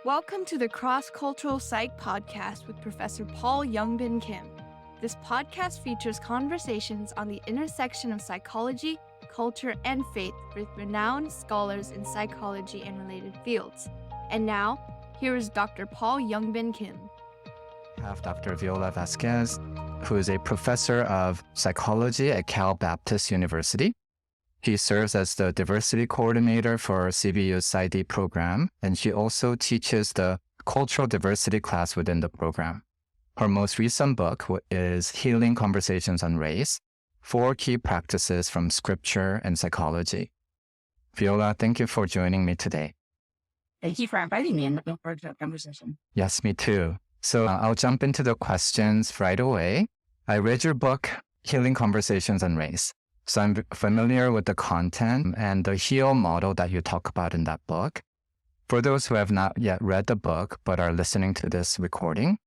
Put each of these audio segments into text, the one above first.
Welcome to the Cross-Cultural Psych Podcast with Professor Paul Youngbin Kim. This podcast features conversations on the intersection of psychology, culture, and faith with renowned scholars in psychology and related fields. And now, here is Dr. Paul Youngbin Kim. I have Dr. Veola Vazquez, who is a professor of psychology at Cal Baptist University. He serves as the diversity coordinator for CBU's PsyD program, and she also teaches the cultural diversity class within the program. Her most recent book is Healing Conversations on Race, 4 Key Practices from Scripture and Psychology. Veola, thank you for joining me today. Thank you for inviting me and looking forward to our conversation. Yes, me too. So I'll jump into the questions right away. I read your book, Healing Conversations on Race. So I'm familiar with the content and the HEAL model that you talk about in that book. For those who have not yet read the book but are listening to this recording,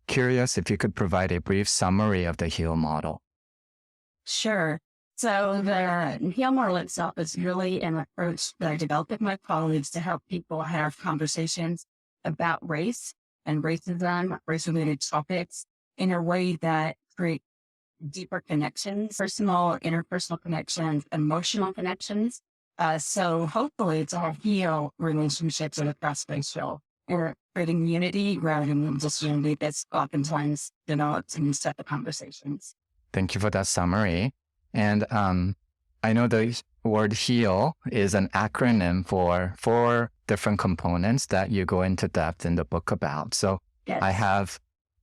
curious if you could provide a brief summary of the HEAL model. Sure. So the HEAL model itself is really an approach that I developed with my colleagues to help people have conversations about race and racism, race-related topics in a way that creates deeper connections, personal, interpersonal connections, emotional connections. So hopefully it's all heal relationships that are cross-racial or creating unity rather than just unity that's oftentimes develops in these type of conversations. Thank you for that summary. And I know the word HEAL is an acronym for 4 different components that you go into depth in the book about. So yes. I have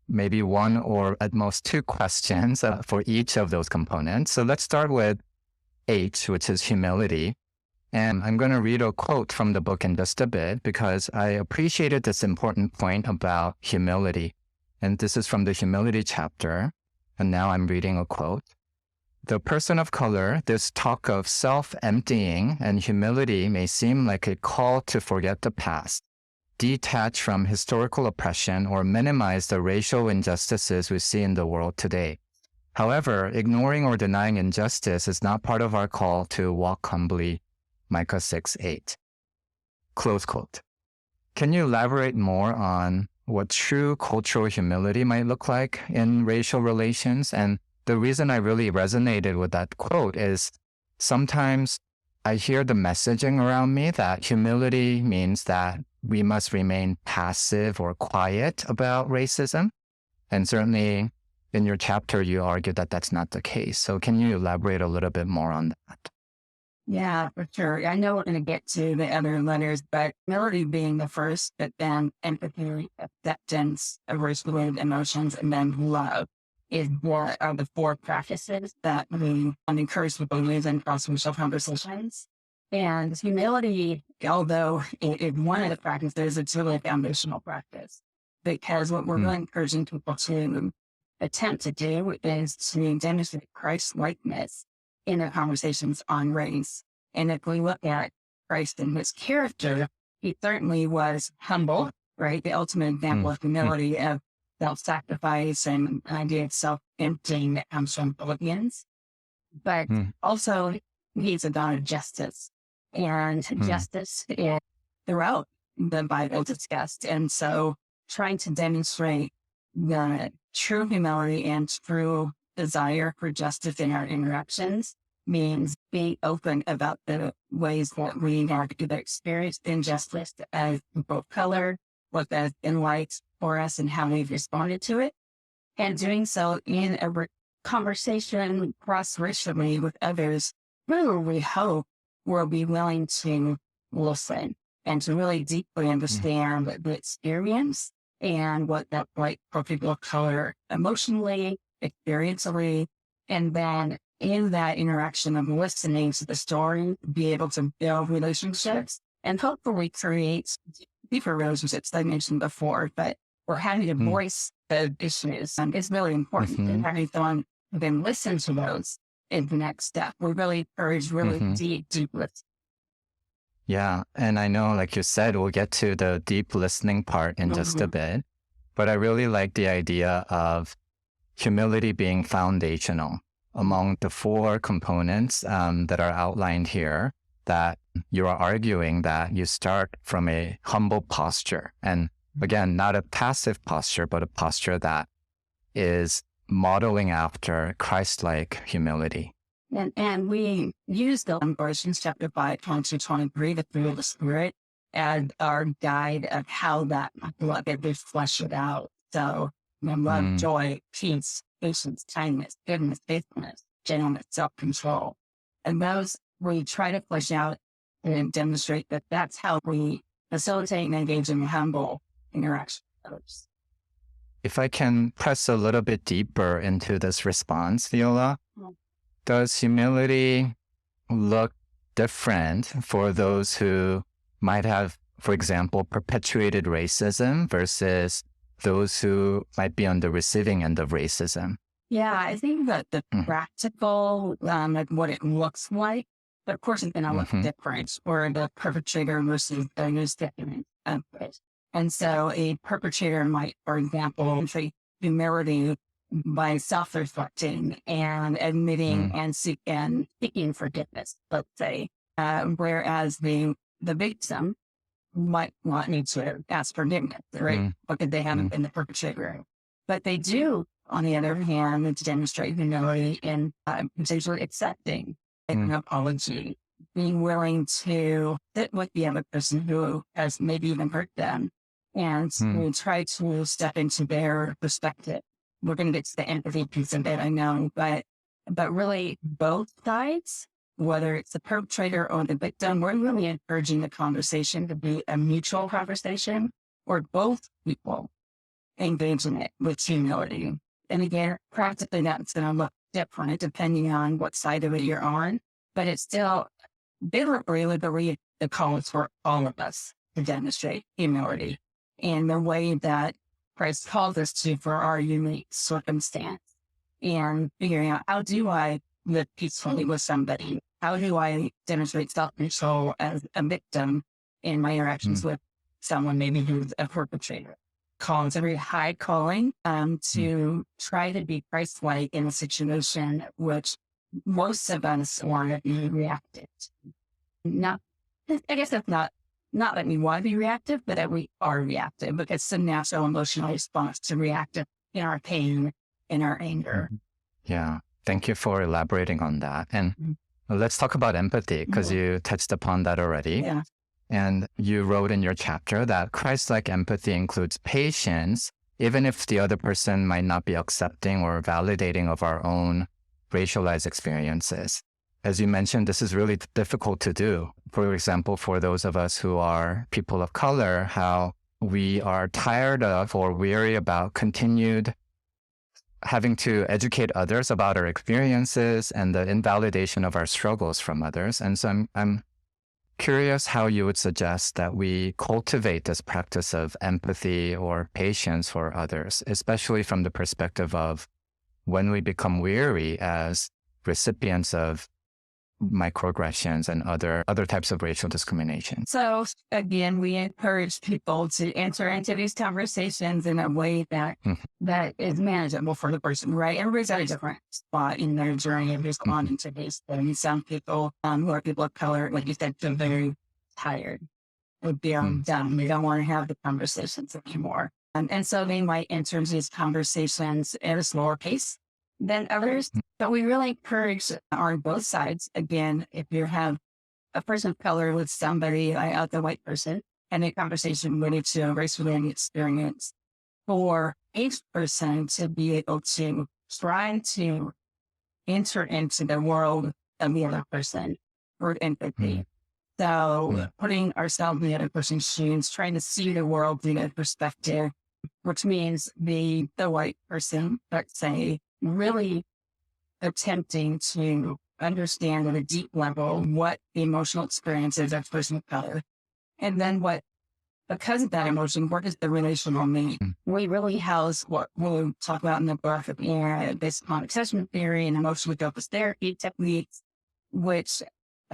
maybe 1 or at most 2 questions for each of those components. So let's start with H, which is humility. And I'm going to read a quote from the book in just a bit because I appreciated this important point about humility. And this is from the humility chapter. And now I'm reading a quote. The person of color, this talk of self-emptying and humility may seem like a call to forget the past, detach from historical oppression, or minimize the racial injustices we see in the world today. However, ignoring or denying injustice is not part of our call to walk humbly, Micah 6:8. Close quote. Can you elaborate more on what true cultural humility might look like in racial relations? And the reason I really resonated with that quote is sometimes I hear the messaging around me that humility means that we must remain passive or quiet about racism. And certainly in your chapter, you argue that that's not the case. So can you elaborate a little bit more on that? Yeah, for sure. I know we're going to get to the other letters, but humility being the first, but then empathy, acceptance of race-related emotions, and then love is one of the 4 practices that we encourage people to use in cross-racial conversations. And humility, although it is one of the practices, it's really a foundational practice because what we're really encouraging people to attempt to do is to demonstrate Christ-likeness in the conversations on race. And if we look at Christ and his character, he certainly was humble, right? The ultimate example of humility, of self-sacrifice and the idea of self-emptying that comes from Philippians. But also, he's a God of justice. And justice is throughout the Bible discussed. And so trying to demonstrate the true humility and true desire for justice in our interactions means being open about the ways that we have either experienced injustice as people of color, what that's been like for us and how we've responded to it. And doing so in a conversation cross-racially with others who we hope will be willing to listen and to really deeply understand the experience and what that's like for people of color emotionally, experientially, and then in that interaction of listening to the story, be able to build relationships and hopefully create deeper relationships I mentioned before, but we're having to voice the issues is really important and having someone then listen to those is the next step. We really encourage deep listening. Yeah. And I know, like you said, we'll get to the deep listening part in just a bit, but I really like the idea of humility being foundational among the 4 components that are outlined here that you are arguing that you start from a humble posture. And again, not a passive posture, but a posture that is modeling after Christ-like humility. And we use the Galatians chapter 5, 22-23, the fruit of the Spirit, as our guide of how that love is fleshed out. So love, joy, peace, patience, kindness, goodness, faithfulness, gentleness, self-control. And those we try to flesh out and demonstrate that that's how we facilitate and engage in humble interaction with others. If I can press a little bit deeper into this response, Veola, does humility look different for those who might have, for example, perpetuated racism versus those who might be on the receiving end of racism? Yeah, I think that the practical, like what it looks like, but of course it's going to look different for the perpetrator versus the recipient of it. And so a perpetrator might, for example, say humility by self-reflecting and admitting and seeking forgiveness, let's say, whereas the victim might not need to ask forgiveness, right? Because they haven't been the perpetrator. But they do, on the other hand, to demonstrate humility in potentially accepting an apology, being willing to sit with the other person who has maybe even hurt them and to try to step into their perspective. We're going to get to the empathy piece of it, I know, but really both sides, whether it's the perpetrator or the victim, we're really encouraging the conversation to be a mutual conversation where both people engage in it with humility. And again, practically that's going to look different depending on what side of it you're on, but it's still biblically the call is for all of us to demonstrate humility in the way that Christ called us to for our unique circumstance, and figuring out, how do I live peacefully with somebody? How do I demonstrate self-control as a victim in my interactions with someone maybe who's a perpetrator? It's a very high calling to try to be Christ-like in a situation which most of us want to be reactive. I guess that's not that we want to be reactive, but that we are reactive, because it's a natural emotional response to reactive in our pain, in our anger. Yeah. Thank you for elaborating on that. And let's talk about empathy, because you touched upon that already. Yeah. And you wrote in your chapter that Christ-like empathy includes patience, even if the other person might not be accepting or validating of our own racialized experiences. As you mentioned, this is really difficult to do. For example, for those of us who are people of color, how we are tired of or weary about continued having to educate others about our experiences and the invalidation of our struggles from others. And so I'm curious how you would suggest that we cultivate this practice of empathy or patience for others, especially from the perspective of when we become weary as recipients of microaggressions and other types of racial discrimination. So again, we encourage people to enter into these conversations in a way that is manageable for the person, right? Everybody's at a different spot in their journey of responding to these things. Some people who are people of color, like you said, feel very tired. They're done. They don't want to have the conversations anymore. And so they might enter into these conversations at a slower pace than others. But we really encourage on both sides. Again, if you have a person of color with somebody, the white person, and a conversation related to a race-related experience, for each person to be able to try to enter into the world of the other person for empathy. So putting ourselves in the other person's shoes, trying to see the world through their perspective, which means the white person, let's say, really attempting to understand at a deep level what the emotional experience is of a person of color. And then because of that emotion, what is the relational need? We really house what we'll talk about in the book based on attachment theory and emotional focused therapy techniques, which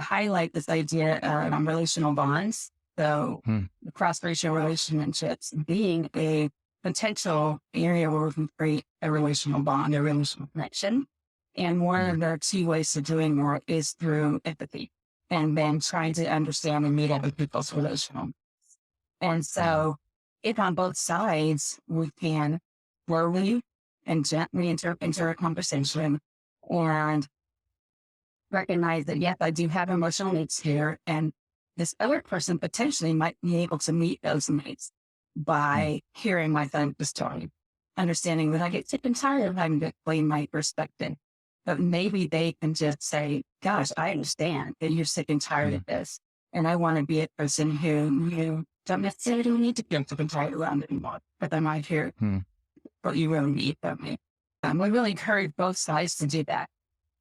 highlight this idea of relational bonds. So the cross-racial relationships being a potential area where we can create a relational bond, a relational connection. And one of the key ways to doing more is through empathy. and then trying to understand and meet other people's relational. And so if on both sides, we can slowly and gently enter a conversation and recognize that, yes, I do have emotional needs here. And this other person potentially might be able to meet those needs by hearing my side of the story, understanding that I get sick and tired of having to explain my perspective. But maybe they can just say, gosh, I understand that you're sick and tired of this. And I want to be a person who you don't necessarily need to get sick and tired around anymore, but I might hear what you really need from me. We really encourage both sides to do that.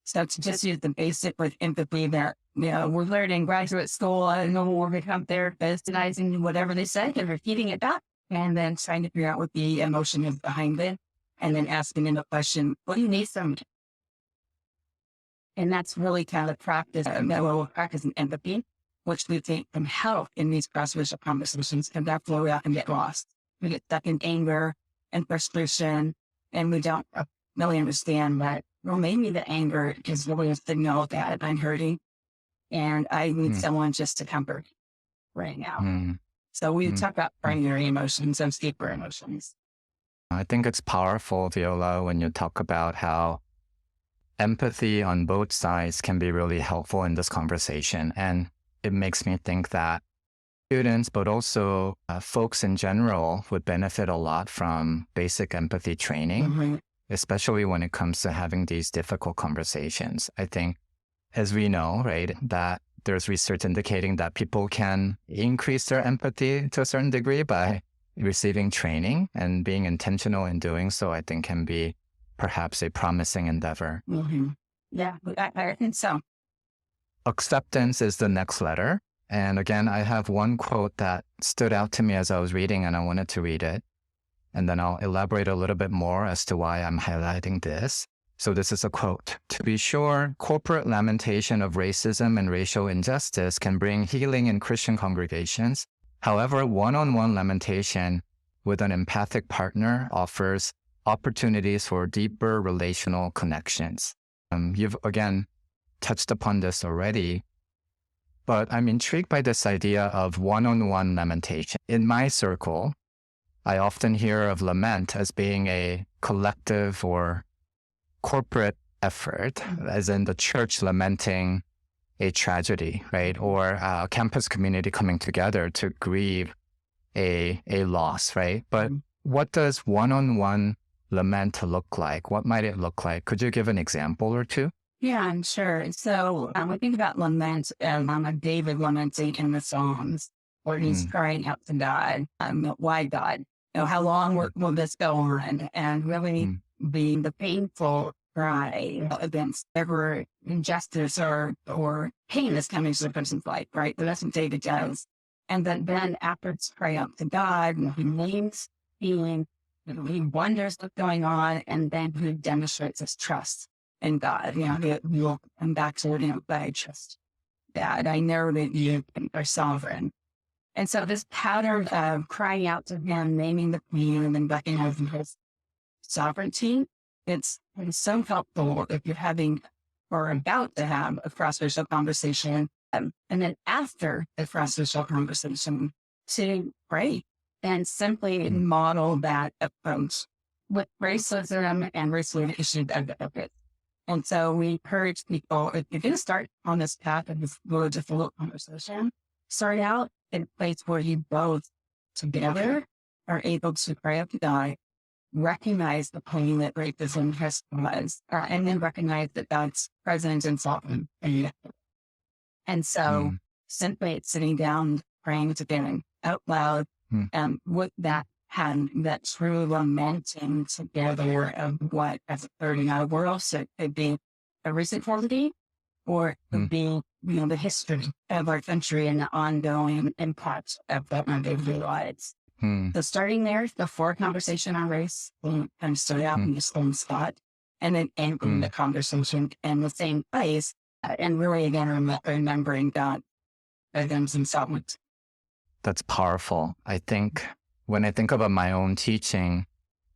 So to just use the basic with empathy that, we're learning graduate school, I don't know, we'll become therapists, denying whatever they said and repeating it back, and then trying to figure out what the emotion is behind it, and then asking them the question, what do you need from me? And that's really kind of practice, that we'll practice in empathy, which we think can help in these cross-racial conversations, and that's where we often get lost. We get stuck in anger and frustration, and we don't really understand that, well, maybe the anger is really a signal that I'm hurting and I need someone just to comfort right now. So we talk about primary emotions and deeper emotions. I think it's powerful, Veola, when you talk about how empathy on both sides can be really helpful in this conversation. And it makes me think that students, but also folks in general, would benefit a lot from basic empathy training, especially when it comes to having these difficult conversations. I think, as we know, right, that there's research indicating that people can increase their empathy to a certain degree by receiving training, and being intentional in doing so, I think, can be perhaps a promising endeavor. Yeah, I think so. Acceptance is the next letter. And again, I have one quote that stood out to me as I was reading, and I wanted to read it. And then I'll elaborate a little bit more as to why I'm highlighting this. So this is a quote. To be sure, corporate lamentation of racism and racial injustice can bring healing in Christian congregations. However, one-on-one lamentation with an empathic partner offers opportunities for deeper relational connections. You've, again, touched upon this already, but I'm intrigued by this idea of one-on-one lamentation. In my circle, I often hear of lament as being a collective or corporate effort, as in the church lamenting a tragedy, right? Or a campus community coming together to grieve a loss, right? But what does one-on-one lament look like? What might it look like? Could you give an example or two? Yeah, I'm sure. So we think about lament, David lamenting in the Psalms, where he's crying out to God, why God? How long will this go on? And really being the painful cry against every injustice or pain that's coming to the person's life, right? So that's what David does. And then after it's cry out to God, he names feeling, he wonders what's going on, and then he demonstrates his trust in God. We'll come back to it, but I trust that. I know that you are sovereign. And so this pattern of crying out to him, naming the pain, and then recognizing his sovereignty, it's so helpful if you're having or about to have a cross-racial conversation. And then after the cross-racial conversation, to pray and simply model that approach with racism and racial issues as a focus. And so we encourage people, if you're going to start on this path of this really difficult conversation, start out in a place where you both together are able to pray up to God, recognize the pain that racism has caused, and then recognize that God's present and sovereign. And so simply sitting down, praying together out loud, with that hand, that true lamenting together of what has occurred in our world. So it could be a recent tragedy, or it could be, the history of our country and the ongoing impact of that on daily lives. So starting there, before conversation on race, we kind of start out in the same spot, and then ending the conversation in the same place, and really again remembering God as himself. That's powerful. I think when I think about my own teaching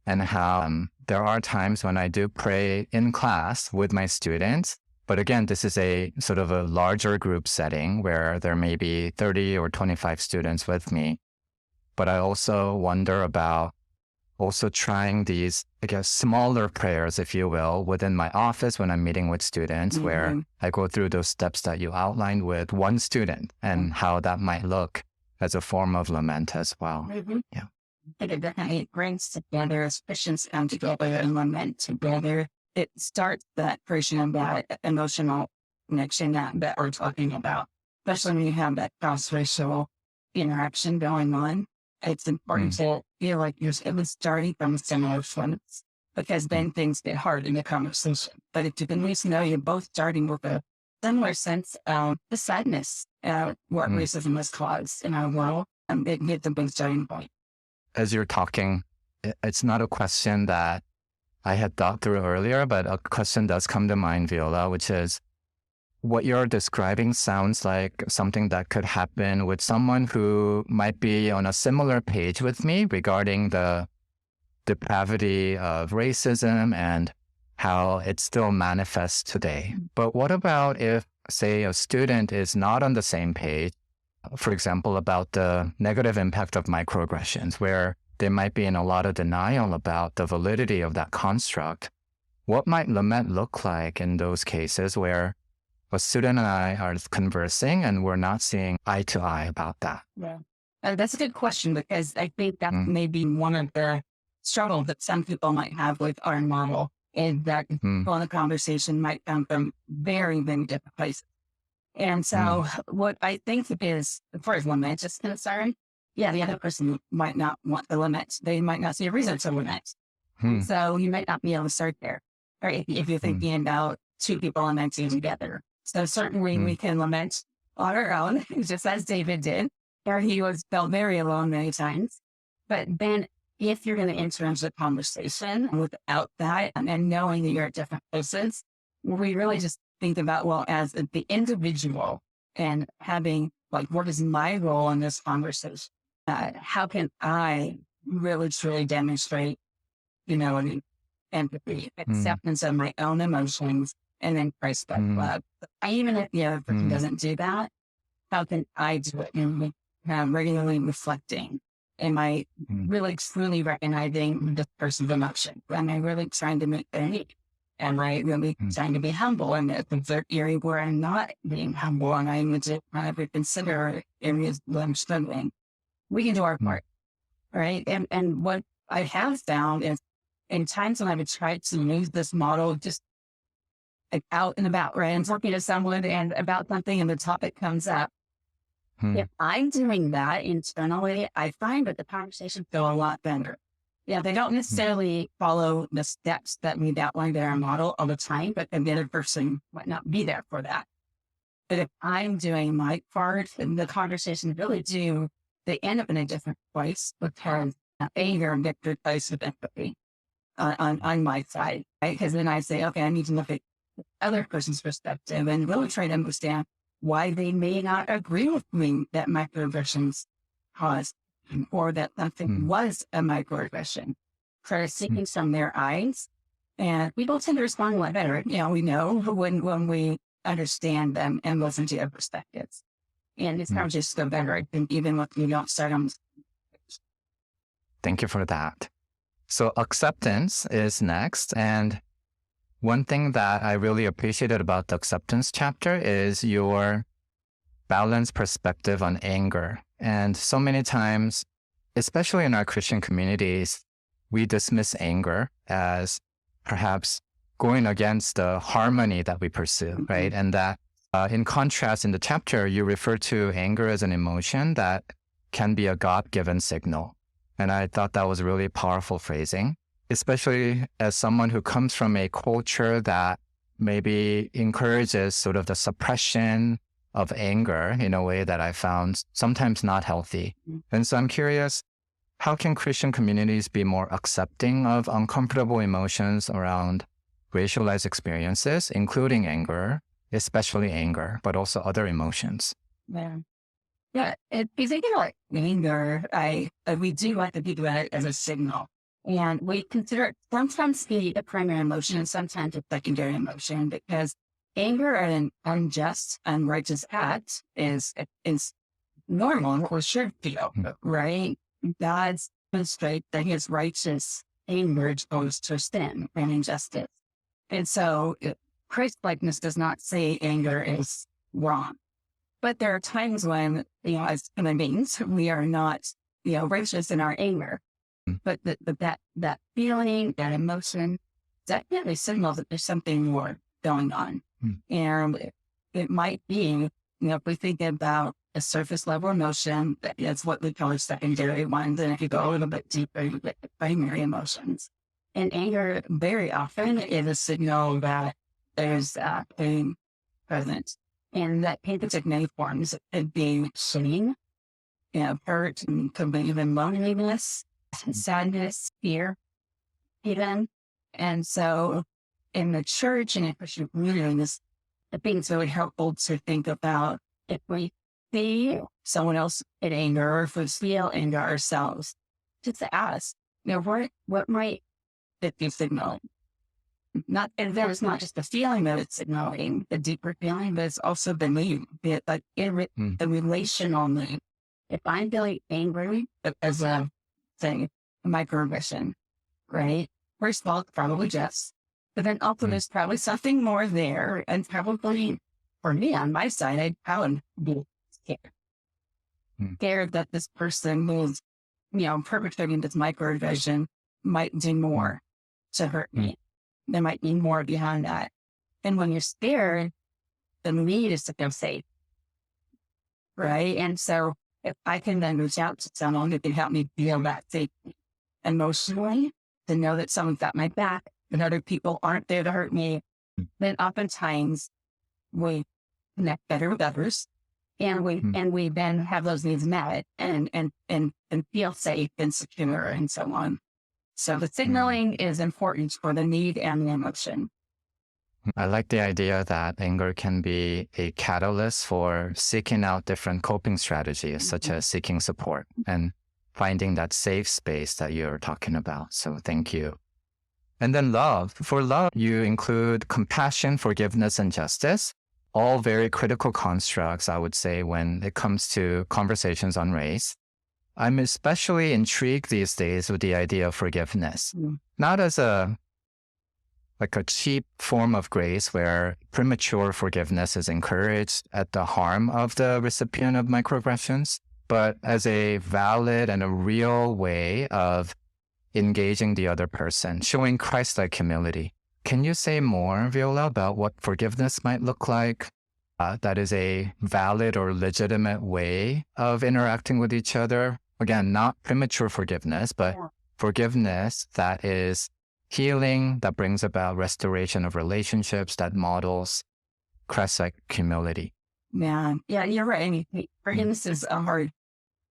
and how there are times when I do pray in class with my students, But again, this is a sort of a larger group setting where there may be 30 or 25 students with me. But I also wonder about also trying these, I guess, smaller prayers, if you will, within my office when I'm meeting with students, where I go through those steps that you outlined with one student and how that might look as a form of lament as well. Yeah. I think it definitely brings together, as Christians come together and lament together. It starts that creation of that emotional connection that we're talking about, especially when you have that cross-racial interaction going on. It's important to feel like you're at least starting from a similar place, because then things get hard in the conversation. But if you can at least know you're both starting with a similar sense of the sadness, what racism has caused in our world, it gets a big starting point. As you're talking, it's not a question that I had thought through earlier, but a question does come to mind, Veola, which is, what you're describing sounds like something that could happen with someone who might be on a similar page with me regarding the depravity of racism and how it still manifests today. But what about if, say, a student is not on the same page, for example, about the negative impact of microaggressions, where they might be in a lot of denial about the validity of that construct? What might lament look like in those cases where a student and I are conversing and we're not seeing eye to eye about that? Yeah. That's a good question, because I think that may be one of the struggles that some people might have with our model, is that people in the conversation might come from very, very different places. And so what I think is, as far as lament is concerned, the other person might not want the lament. They might not see a reason to lament. So you might not be able to start there. Or if you're thinking about two people lamenting together. So certainly we can lament on our own, just as David did, or he felt very alone many times. But then if you're going to enter into the conversation without that and knowing that you're at different places, we really just think about, well, as the individual and having, like, what is my role in this conversation? How can I really truly demonstrate, empathy, acceptance of my own emotions, and then Christ-like love? Even if the other person doesn't do that, how can I do it? Regularly reflecting. Am I really truly recognizing this person's emotion? Am I really trying to meet their need? Am I really trying to be humble? And if it's an area where I'm not being humble and I legit consider areas where I'm struggling, we can do our part, right? And what I have found is, in times when I've tried to use this model just out and about, right? I'm talking to someone and about something and the topic comes up. If I'm doing that internally, I find that the conversations go a lot better. Yeah, they don't necessarily follow the steps that we've outlined in our model all the time, but the other person might not be there for that. But if I'm doing my part, then the conversations really they end up in a different place, because anger gets replaced with empathy on my side, right? Because then I say, okay, I need to look at the other person's perspective and really try to understand why they may not agree with me that microaggressions caused, or that something was a microaggression. Try seeking from their eyes, and people tend to respond a lot better. We know when we understand them and listen to their perspectives. And it's conversations go better, I think, even if we don't start on. Thank you for that. So acceptance is next. And one thing that I really appreciated about the acceptance chapter is your balanced perspective on anger. And so many times, especially in our Christian communities, we dismiss anger as perhaps going against the harmony that we pursue, right? And that in contrast, in the chapter, you refer to anger as an emotion that can be a God-given signal. And I thought that was really powerful phrasing, especially as someone who comes from a culture that maybe encourages sort of the suppression of anger in a way that I found sometimes not healthy. And so I'm curious, how can Christian communities be more accepting of uncomfortable emotions around racialized experiences, including anger, especially anger, but also other emotions? Yeah, if you think about anger, we do like to think about it as a signal. And we consider it sometimes the primary emotion and sometimes a secondary emotion, because anger at an unjust, unrighteous act is normal or should feel, right? God's demonstrate that his righteous anger goes to sin and injustice. And so Christ-likeness does not say anger is wrong. But there are times when, as human beings, we are not, righteous in our anger. But that feeling, that emotion, definitely signals that there's something more going on. And it might be, if we think about a surface level emotion, that's what we call secondary ones. And if you go a little bit deeper, you get the primary emotions. And anger very often is a signal that there's pain present. And that pain can take many forms. It could be shame, hurt, and could be even loneliness, sadness, fear, even. And so in the church and in Christian communities, I think it's really helpful to think about if we see someone else in anger or if we feel anger ourselves, just to ask, what might it be signaling? And there's not just the feeling that it's signaling, the deeper feeling, but it's also the need, the relational need. If I'm feeling angry as a thing, a microaggression, right? First of all, it's probably just, but then also there's probably something more there. And probably for me on my side, I'd probably be scared. Scared that this person who's, perpetrating this microaggression might do more to hurt me. There might be more behind that. And when you're scared, the need is to feel safe. Right? And so if I can then reach out to someone who can help me feel that safety emotionally, to know that someone's got my back and other people aren't there to hurt me, then oftentimes we connect better with others and we then have those needs met and feel safe and secure and so on. So the signaling is important for the need and the emotion. I like the idea that anger can be a catalyst for seeking out different coping strategies, such as seeking support and finding that safe space that you're talking about. So thank you. And then love. For love, you include compassion, forgiveness, and justice, all very critical constructs, I would say, when it comes to conversations on race. I'm especially intrigued these days with the idea of forgiveness, not as a cheap form of grace where premature forgiveness is encouraged at the harm of the recipient of microaggressions, but as a valid and a real way of engaging the other person, showing Christ-like humility. Can you say more, Veola, about what forgiveness might look like? That is a valid or legitimate way of interacting with each other. Again, not premature forgiveness, but forgiveness that is healing, that brings about restoration of relationships, that models Christ-like humility. Yeah, you're right. I mean, forgiveness is a hard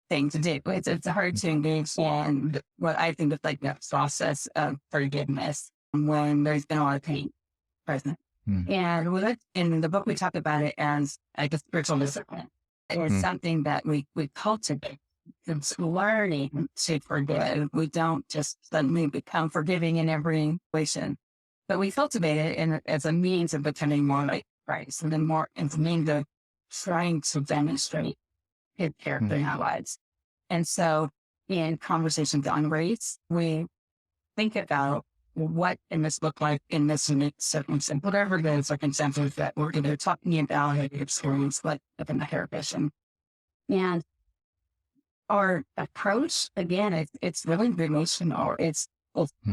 thing to do. It's hard to engage in what I think of like the process of forgiveness when there's been a lot of pain present. And in the book, we talk about it as like a spiritual discipline. It's something that we cultivate. It's learning to forgive. We don't just suddenly become forgiving in every situation, but we cultivate it as a means of becoming more like Christ, and then more as a means of trying to demonstrate his character in our lives. And so in conversations on race, we think about what can this look like in this unique circumstance, whatever the circumstances that we're either talking about or experience, like in the microaggression. And our approach, again, it's really relational. It's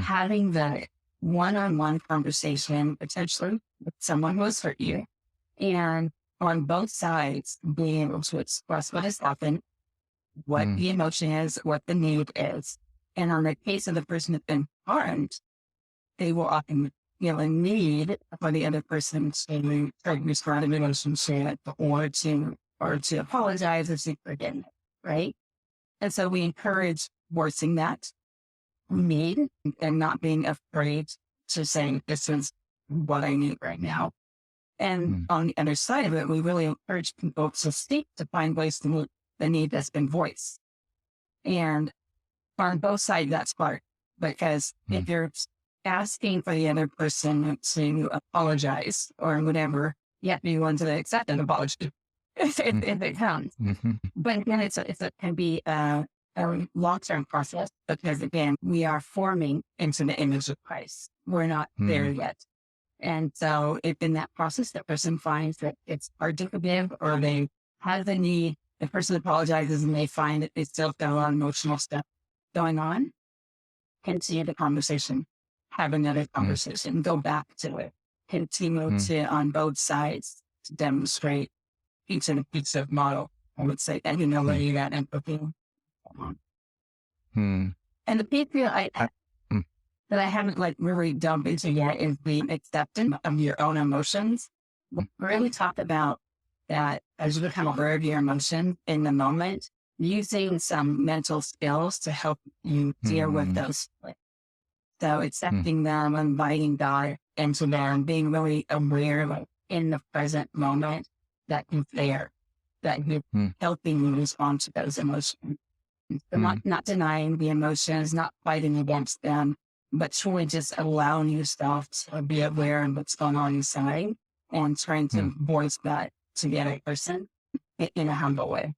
having the one-on-one conversation, potentially with someone who has hurt you, and on both sides, being able to express what has happened, what the emotion is, what the need is. And on the case of the person that's been harmed, they will often feel a need for the other person to respond to emotion or to apologize or seek forgiveness, right? And so we encourage voicing that need and not being afraid to say, this is what I need right now. And on the other side of it, we really encourage people to seek to find ways to meet the need that's been voiced. And on both sides, that's hard because if you're asking for the other person to apologize or whatever, yet be willing to accept an apology if it comes. But again, it can be a long-term process because again, we are forming into the image of Christ. We're not there yet. And so if in that process, the person finds that it's hard to forgive or they have the need, the person apologizes and they find that they still got a lot of emotional stuff going on, continue the conversation, have another conversation, go back to it, continue to, on both sides, to demonstrate each of the piece of model. I would say that humility, that empathy. And the piece that I haven't like really delved into yet is the acceptance of your own emotions. We really talked about that as you become aware of your emotions in the moment, using some mental skills to help you deal with those. So accepting them, inviting God into them, being really aware of in the present moment that you're there, that you're helping you respond to those emotions. So not denying the emotions, not fighting against them, but truly just allowing yourself to be aware of what's going on inside and trying to voice that to the other person in a humble way.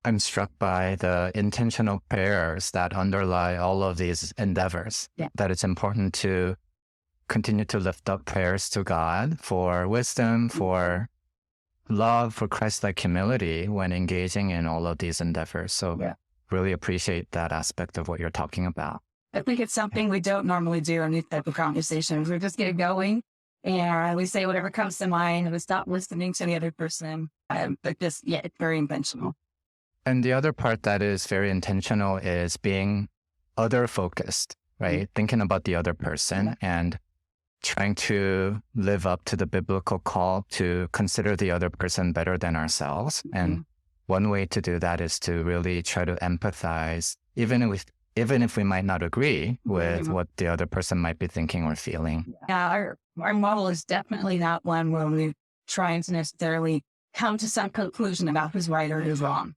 I'm struck by the intentional prayers that underlie all of these endeavors, that it's important to continue to lift up prayers to God for wisdom, for love, for Christ-like humility when engaging in all of these endeavors. So really appreciate that aspect of what you're talking about. I think it's something we don't normally do in these type of conversations. We just get going and we say whatever comes to mind and we stop listening to the other person. But just, it's very intentional. And the other part that is very intentional is being other focused, right? Thinking about the other person and trying to live up to the biblical call to consider the other person better than ourselves. And one way to do that is to really try to empathize, even if we might not agree with what the other person might be thinking or feeling. Yeah, our model is definitely not one where we try to necessarily come to some conclusion about who's right or who's wrong.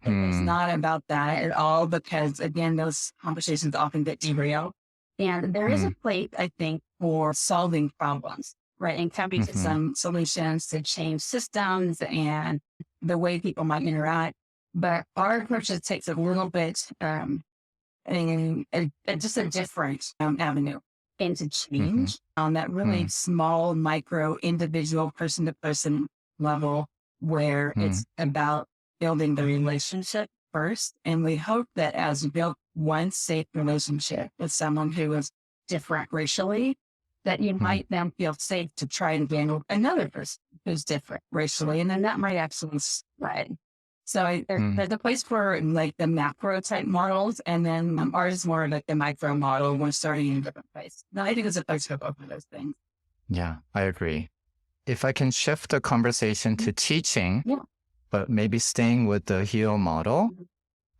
It's not about that at all, because again, those conversations often get derailed. And there is a place, I think, for solving problems, right? And coming to some solutions to change systems and the way people might interact. But our approach just takes a little bit, just a different avenue into change on that really small, micro, individual, person-to-person level where it's about building the relationship first. And we hope that as we build one safe relationship with someone who is different racially, that you might then feel safe to try and deal with another person who's different racially. And then that might actually spread. So there's a place for like the macro type models, and then ours is more like the micro model. We're starting in a different place. Now, I think there's a place for both of those things. Yeah, I agree. If I can shift the conversation to teaching, but maybe staying with the HEAL model,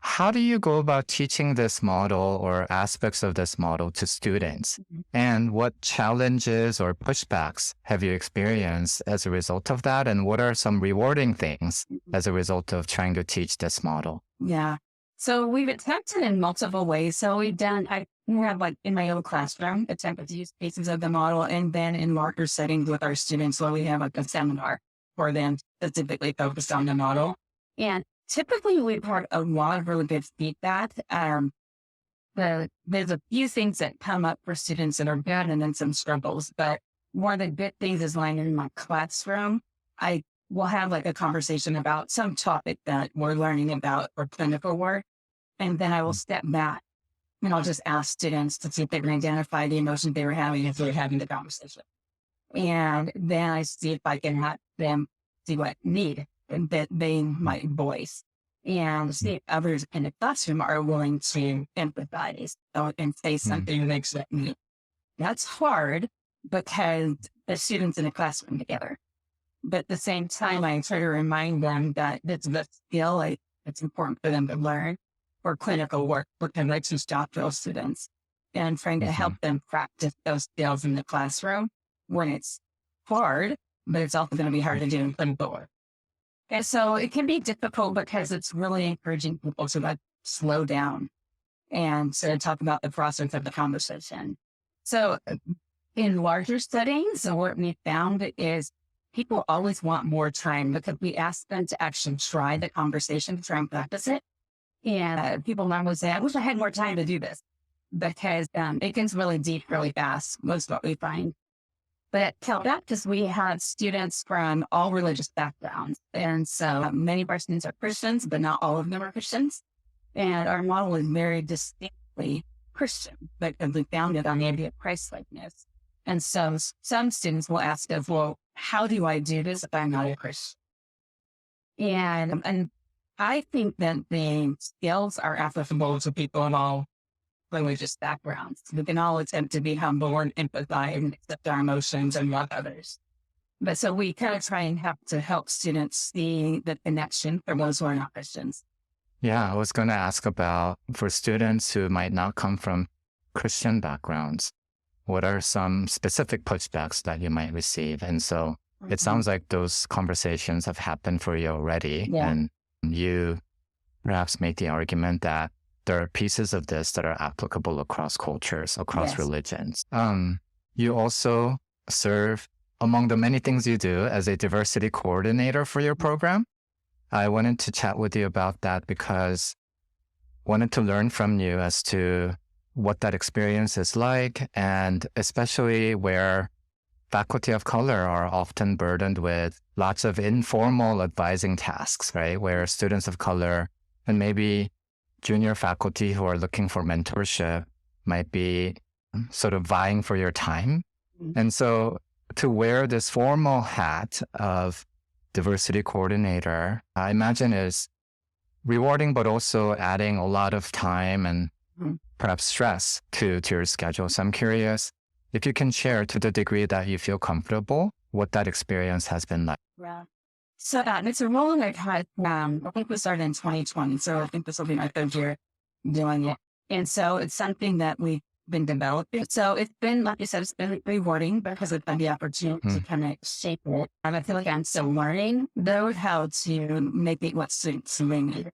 how do you go about teaching this model or aspects of this model to students? And what challenges or pushbacks have you experienced as a result of that? And what are some rewarding things as a result of trying to teach this model? Yeah. So we've attempted in multiple ways. So we have like in my own classroom, attempted to use pieces of the model, and then in larger settings with our students where we have like a seminar for them specifically focused on the model. And typically we've heard a lot of really good feedback. There's a few things that come up for students that are good and then some struggles, but one of the good things is when in my classroom, I will have like a conversation about some topic that we're learning about for clinical work. And then I will step back and I'll just ask students to see if they can identify the emotions they were having as they were having the conversation. And then I see if I can have them see what need that they might voice, and see if others in the classroom are willing to empathize and say something that makes that need. That's hard because the students in the classroom together. But at the same time, I try to remind them that it's a skill it's important for them to learn for clinical work, because I teach doctoral students, and trying to help them practice those skills in the classroom when it's hard, but it's also going to be hard to do in clinical work. And so it can be difficult because it's really encouraging people to like slow down and to talk about the process of the conversation. So in larger settings, so what we found is people always want more time because we ask them to actually try the conversation, try and practice it. And people normally say, I wish I had more time to do this because it gets really deep really fast, most of what we find. But at Cal Baptist, we have students from all religious backgrounds. And so many of our students are Christians, but not all of them are Christians. And our model is very distinctly Christian, because we found it on the idea of Christ-likeness. And so some students will ask us, well, how do I do this if I'm not a Christian? And I think that the skills are applicable to people of all religious backgrounds. We can all attempt to be humble and empathize and accept our emotions and love others. But so we kind of try and have to help students see the connection for those who are not Christians. Yeah, I was going to ask about for students who might not come from Christian backgrounds, what are some specific pushbacks that you might receive? And so it sounds like those conversations have happened for you already. Yeah. And you perhaps make the argument that there are pieces of this that are applicable across cultures, across Yes. religions. You also serve, among the many things you do, as a diversity coordinator for your program. I wanted to chat with you about that because I wanted to learn from you as to what that experience is like, and especially where faculty of color are often burdened with lots of informal advising tasks, right? Where students of color and maybe junior faculty who are looking for mentorship might be sort of vying for your time. And so to wear this formal hat of diversity coordinator, I imagine is rewarding, but also adding a lot of time and perhaps stress to your schedule. So I'm curious if you can share, to the degree that you feel comfortable, what that experience has been like. Yeah. So it's a role that I've had, I think we started in 2020. So I think this will be my third year doing it. And so it's something that we've been developing. So it's been, like you said, it's been rewarding because I've had the opportunity to kind of shape it. And I feel like I'm still learning, though, how to make it what suits me.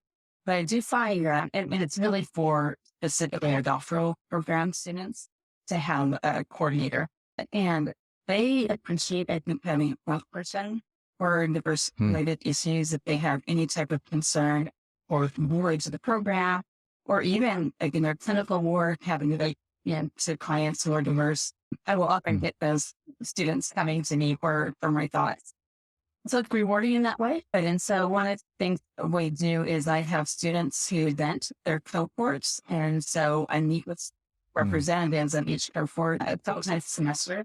But I do find, and it's really for specifically our doctoral program students to have a coordinator. And they appreciate, I think, having a point person or diverse related issues if they have any type of concern or worries of the program, or even like in their clinical work, having to to clients who are diverse. I will often get those students coming to me for my thoughts. So it's rewarding in that way. And so one of the things we do is I have students who vent their cohorts. And so I meet with representatives of each cohort a couple times a semester.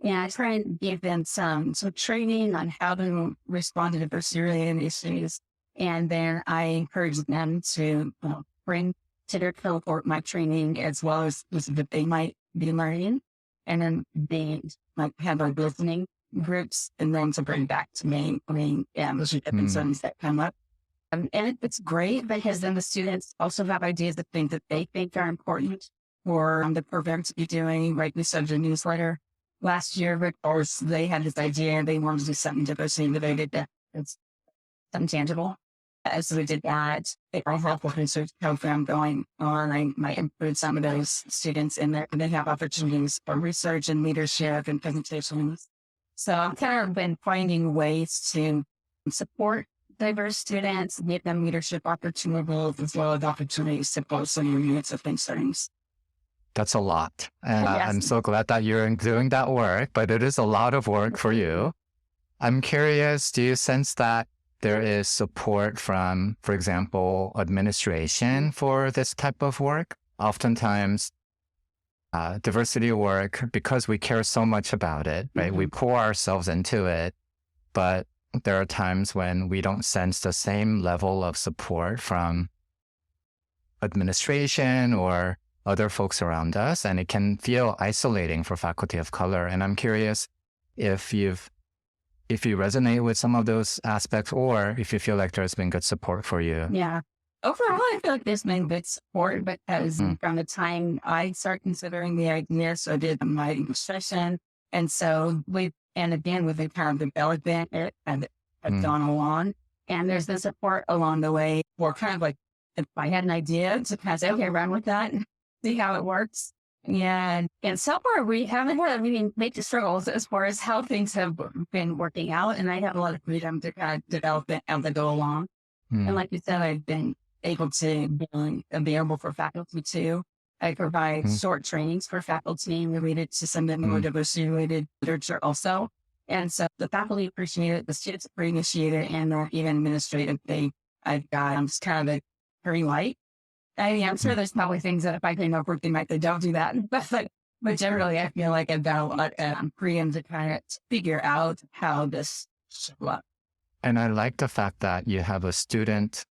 And I try and give them some training on how to respond to diversity-related issues. And then I encourage them to bring to their cohort my training as well as that they might be learning. And then they might have our listening groups and then to bring back to me, those are the concerns that come up. And it's great because then the students also have ideas of things that they think are important for the program to be doing. Right, we started a newsletter last year, but of course they had this idea and they wanted to do something diversity related that's intangible. So we did that. I have a research program going on. I might include some of those students in there, and they have opportunities for research and leadership and presentations. So I've kind of been finding ways to support diverse students, give them leadership opportunities, as well as opportunities to post some units of concerns. That's a lot. And Yes. I'm so glad that you're doing that work, but it is a lot of work for you. I'm curious, do you sense that there is support from, for example, administration for this type of work? Oftentimes, diversity work, because we care so much about it, right? We pour ourselves into it, but there are times when we don't sense the same level of support from administration or other folks around us, and it can feel isolating for faculty of color. And I'm curious if you resonate with some of those aspects, or if you feel like there's been good support for you. Yeah. Overall, I feel like there's been good support because from the time I started considering the idea, so I did my session. And so we've been kind of developing it and have gone along. And there's been support along the way for kind of like, if I had an idea to kind of say, okay, run with that and see how it works. And so far we haven't had any major struggles as far as how things have been working out. And I have a lot of freedom to kind of develop it as I go along. And like you said, I've been able to be available for faculty too. I provide short trainings for faculty related to some of the more diversity related literature also. And so the faculty appreciate it, the students appreciate it, and even administratively, I've got, I'm just kind of a very light. I mean, I'm sure there's probably things that if I came up with, they might say, don't do that. But generally, I feel like I've got a lot of freedom to kind of figure out how this should look. And I like the fact that you have a student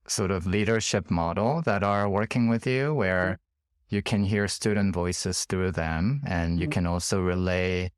sort of leadership model that are working with you, where you can hear student voices through them, and you can also relay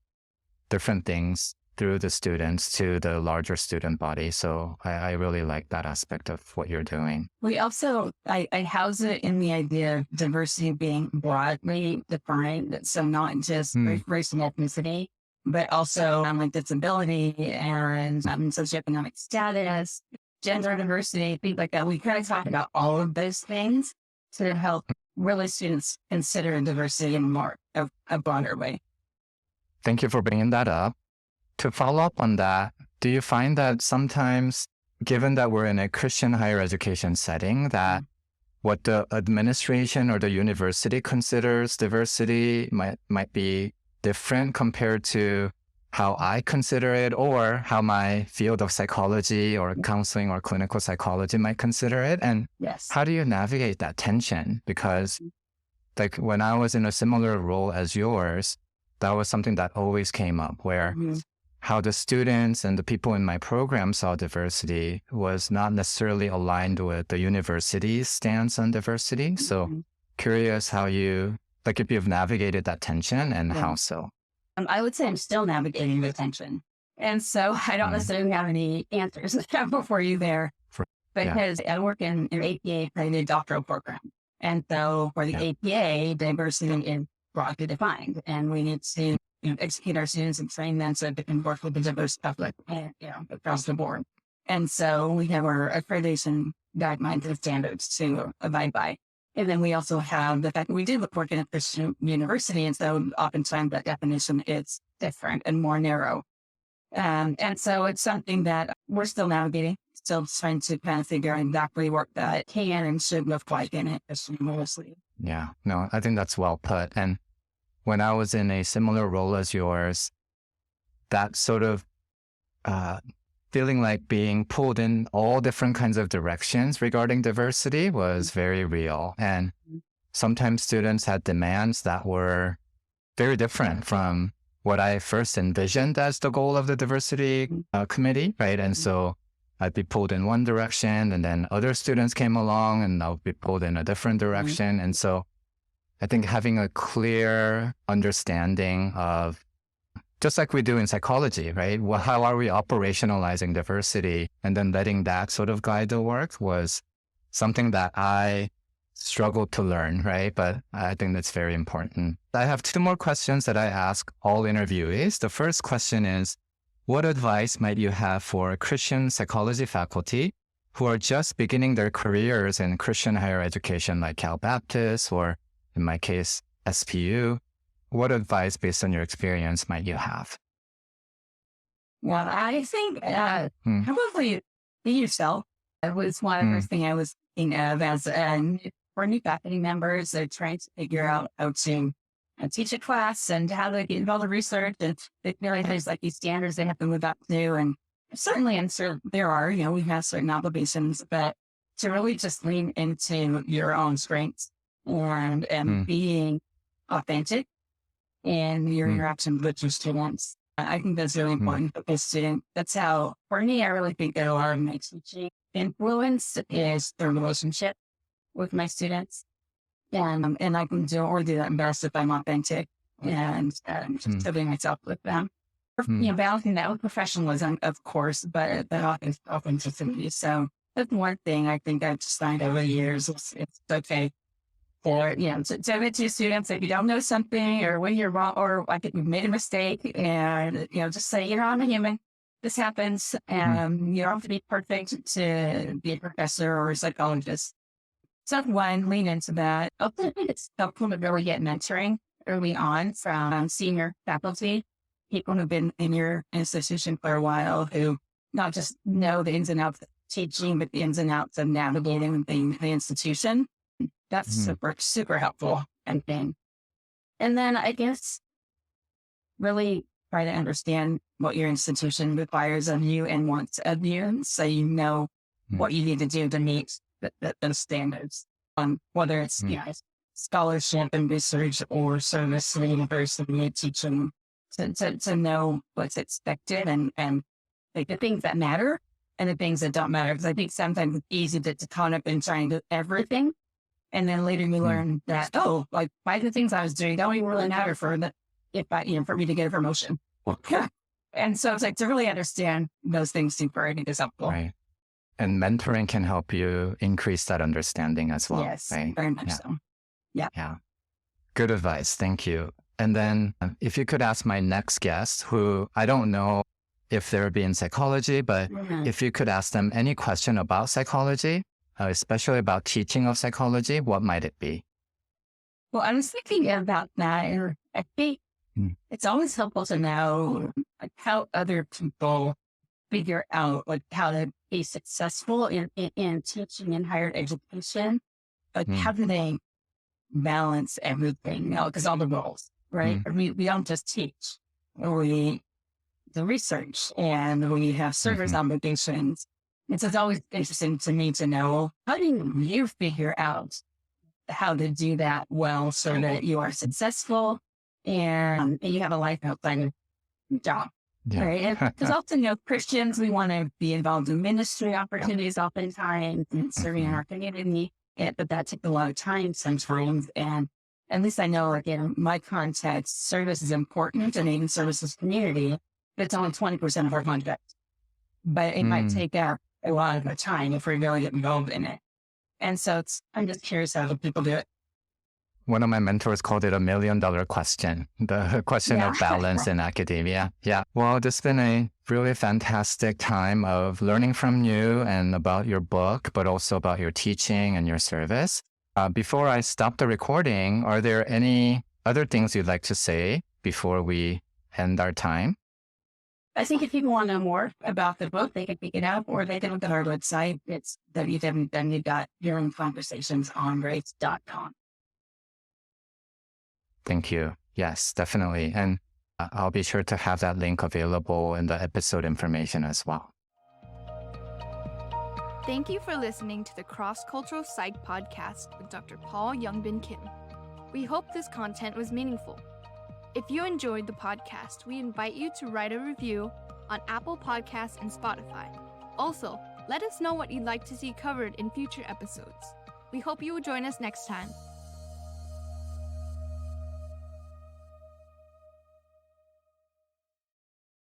different things through the students to the larger student body. So I really like that aspect of what you're doing. We also, I house it in the idea of diversity being broadly defined. So not just race and ethnicity, but also like disability and socioeconomic status, gender diversity, things like that. We kind of talk about all of those things to help really students consider diversity in more of a broader way. Thank you for bringing that up. To follow up on that, do you find that sometimes, given that we're in a Christian higher education setting, that what the administration or the university considers diversity might be different compared to how I consider it, or how my field of psychology or counseling or clinical psychology might consider it? And how do you navigate that tension? Because like when I was in a similar role as yours, that was something that always came up, where how the students and the people in my program saw diversity was not necessarily aligned with the university's stance on diversity. So curious how you, like if you've navigated that tension, and how so? I would say I'm still navigating the tension. And so I don't necessarily have any answers for you there, because I work in an APA accredited doctoral program. And so for the APA, diversity is broadly defined, and we need to educate our students and train them so they can work with the diverse public across the board. And so we have our accreditation guidelines and standards to abide by. And then we also have the fact that we do work in a Christian university, and so oftentimes that definition is different and more narrow. And so it's something that we're still navigating, still trying to kind of figure out exactly what that can and should look like in a Christian university. Yeah, no, I think that's well put. And when I was in a similar role as yours, that sort of feeling like being pulled in all different kinds of directions regarding diversity was very real. And sometimes students had demands that were very different from what I first envisioned as the goal of the diversity committee, right? And so I'd be pulled in one direction, and then other students came along and I'll be pulled in a different direction. And so I think having a clear understanding of, just like we do in psychology, right? Well, how are we operationalizing diversity, and then letting that sort of guide the work, was something that I struggled to learn, right? But I think that's very important. I have two more questions that I ask all interviewees. The first question is, what advice might you have for Christian psychology faculty who are just beginning their careers in Christian higher education, like Cal Baptist, or in my case, SPU? What advice, based on your experience, might you have? Well, I think probably be yourself. It was one of the first things I was thinking of as for new faculty members. They're trying to figure out how to teach a class and how to get involved in research. And they feel like there's like these standards they have to live up to. And certainly, there are, we have certain obligations, but to really just lean into your own strengths and being authentic in your interaction with your students. I think that's really important for the student. That's how, for me, I really think that a lot of my teaching influence is the relationship with my students. And I can do that best if I'm authentic and just be myself with them. Balancing that with professionalism, of course, but that authenticity. So that's one thing I think I've just found over the years. It's okay for, to admit to students that you don't know something, or when you're wrong, or like if you've made a mistake, and, just say, I'm a human. This happens, and you don't have to be perfect to be a professor or a psychologist. So one, lean into that. Also, it's helpful to really get mentoring early on from senior faculty, people who've been in your institution for a while, who not just know the ins and outs of teaching, but the ins and outs of navigating the institution. That's super, super helpful, I think. And then I guess really try to understand what your institution requires of you and wants of you, so you know what you need to do to meet those standards. Whether it's scholarship and research or service to the university, teaching, to know what's expected and like the things that matter and the things that don't matter. Because I think sometimes it's easy to caught up in trying to do everything. And then later you learn that, like why the things I was doing don't even really matter for me to get a promotion. And so it's like to really understand those things super, I think is helpful. Right. And mentoring can help you increase that understanding as well. Yes, right? very much so. Yeah. Yeah. Good advice. Thank you. And then if you could ask my next guest, who I don't know if they'll be in psychology, but if you could ask them any question about psychology, especially about teaching of psychology, what might it be? Well, I was thinking about that. And I think it's always helpful to know like how other people figure out like how to be successful in teaching in higher education. Like how do they balance everything? Because all the roles, right? We don't just teach. We do research and we have service obligations. And so it's always interesting to me to know, how do you figure out how to do that well so that you are successful and you have a life outside of your job? Yeah. Right? Because often, Christians, we want to be involved in ministry opportunities oftentimes and serving in our community, but that takes a lot of time sometimes. And at least I know, like in my context, service is important and even services community, but it's only 20% of our contract. But it might take up a lot of the time if we really get involved in it. And so I'm just curious how people do it. One of my mentors called it $1 million question, the question of balance in academia. Yeah. Well, this has been a really fantastic time of learning from you and about your book, but also about your teaching and your service. Before I stop the recording, are there any other things you'd like to say before we end our time? I think if people want to know more about the book, they can pick it up or they can look at our website. It's www.hearingconversationsonrace.com. Thank you. Yes, definitely. And I'll be sure to have that link available in the episode information as well. Thank you for listening to the Cross-Cultural Psych Podcast with Dr. Paul Youngbin Kim. We hope this content was meaningful. If you enjoyed the podcast, we invite you to write a review on Apple Podcasts and Spotify. Also, let us know what you'd like to see covered in future episodes. We hope you will join us next time.